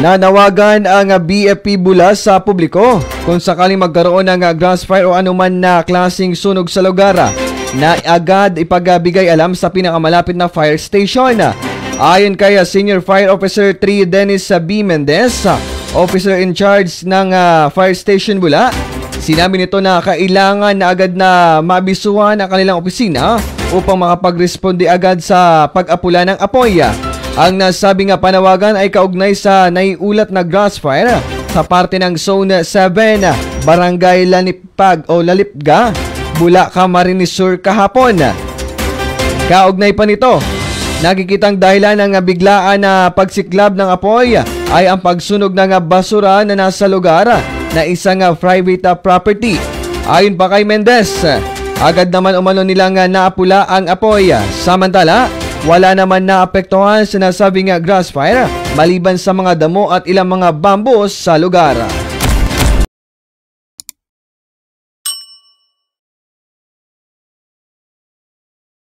Nanawagan ang BFP Bula sa publiko kung sakaling magkaroon ng grass fire o anuman na klaseng sunog sa lugar na agad ipagbigay alam sa pinakamalapit na fire station. Ayon kay Senior Fire Officer 3 Dennis B. Mendez, officer in charge ng Fire Station Bula, sinabi nito na kailangan na agad na maabisuhan ang kanilang opisina upang makapag-responde agad sa pag-apula ng apoy. Ang nasabi nga panawagan ay kaugnay sa naiulat na grass fire sa parte ng Zone 7, Barangay Lanipag o Lalipga, Bula, Camarines Sur kahapon. Kaugnay pa nito, nakikitang dahilan ng biglaan na pagsiklab ng apoy ay ang pagsunog ng basura na nasa lugar na isang private property. Ayon pa kay Mendez, agad naman umano nilang naapula ang apoy. Samantala, wala naman naapektuhan sa nasabing grass fire maliban sa mga damo at ilang mga bambos sa lugar.